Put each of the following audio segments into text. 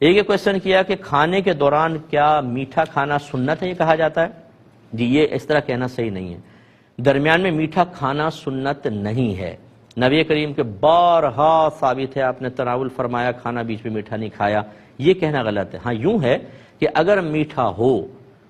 ایک یہ کوشچن کیا کہ کھانے کے دوران کیا میٹھا کھانا سنت ہے، یہ کہا جاتا ہے؟ جی یہ اس طرح کہنا صحیح نہیں ہے۔ درمیان میں میٹھا کھانا سنت نہیں ہے۔ نبی کریم کے بارہا ثابت ہے، آپ نے تناول فرمایا، کھانا بیچ میں میٹھا نہیں کھایا، یہ کہنا غلط ہے۔ ہاں یوں ہے کہ اگر میٹھا ہو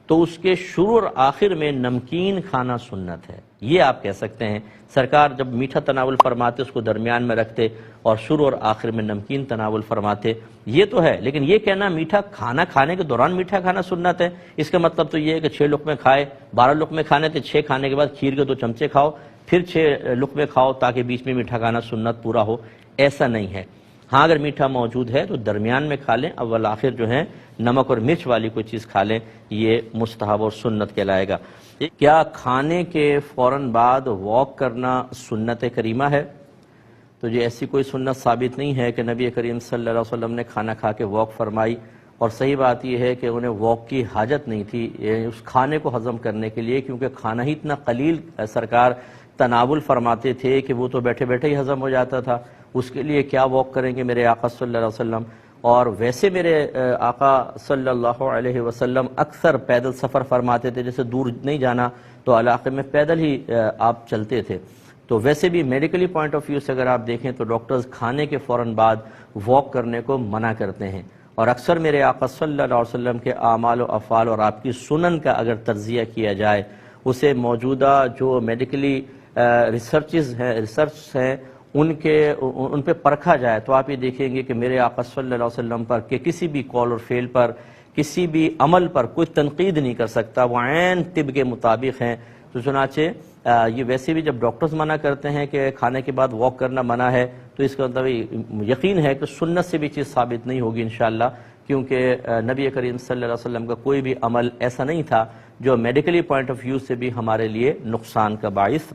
تو اس کے شروع اور آخر میں نمکین کھانا سنت ہے، یہ آپ کہہ سکتے ہیں۔ سرکار جب میٹھا تناول فرماتے اس کو درمیان میں رکھتے اور شروع اور آخر میں نمکین تناول فرماتے، یہ تو ہے۔ لیکن یہ کہنا میٹھا کھانا کھانے کے دوران میٹھا کھانا سنت ہے، اس کا مطلب تو یہ ہے کہ 6 لقمے کھائے، 12 لقمے کھانے تھے، 6 کھانے کے بعد کھیر کے 2 چمچے کھاؤ، پھر 6 لقمے کھاؤ تاکہ بیچ میں میٹھا کھانا سنت پورا ہو، ایسا نہیں ہے۔ ہاں اگر میٹھا موجود ہے تو درمیان میں کھا لیں، اول آخر جو ہے نمک اور مرچ والی کوئی چیز کھا لیں، یہ مستحب اور سنت کہلائے گا۔ کیا کھانے کے فوراً بعد واک کرنا سنت کریمہ ہے؟ تو یہ ایسی کوئی سنت ثابت نہیں ہے کہ نبی کریم صلی اللہ علیہ وسلم نے کھانا کھا کے واک فرمائی، اور صحیح بات یہ ہے کہ انہیں واک کی حاجت نہیں تھی اس کھانے کو ہضم کرنے کے لیے، کیونکہ کھانا ہی اتنا قلیل سرکار تناول فرماتے تھے کہ وہ تو بیٹھے بیٹھے ہی ہضم ہو جاتا تھا، اس کے لیے کیا واک کریں گے میرے آقا صلی اللہ علیہ وسلم۔ اور ویسے میرے آقا صلی اللہ علیہ وسلم اکثر پیدل سفر فرماتے تھے، جیسے دور نہیں جانا تو علاقے میں پیدل ہی آپ چلتے تھے۔ تو ویسے بھی میڈیکلی پوائنٹ آف ویو سے اگر آپ دیکھیں تو ڈاکٹرز کھانے کے فوراً بعد واک کرنے کو منع کرتے ہیں، اور اکثر میرے آقا صلی اللہ علیہ وسلم کے اعمال و افعال اور آپ کی سنن کا اگر تجزیہ کیا جائے، اسے موجودہ جو میڈیکلی ریسرچ ہیں ان پہ پرکھا جائے، تو آپ یہ دیکھیں گے کہ میرے آقا صلی اللہ علیہ وسلم پر کہ کسی بھی قول اور فعل پر، کسی بھی عمل پر کوئی تنقید نہیں کر سکتا، وہ عین طب کے مطابق ہیں۔ تو چنانچہ یہ ویسے بھی جب ڈاکٹرز منع کرتے ہیں کہ کھانے کے بعد واک کرنا منع ہے، تو اس کا مطلب یقین ہے کہ سنت سے بھی چیز ثابت نہیں ہوگی انشاءاللہ، کیونکہ نبی کریم صلی اللہ علیہ وسلم کا کوئی بھی عمل ایسا نہیں تھا جو میڈیکلی پوائنٹ آف ویو سے بھی ہمارے لیے نقصان کا باعث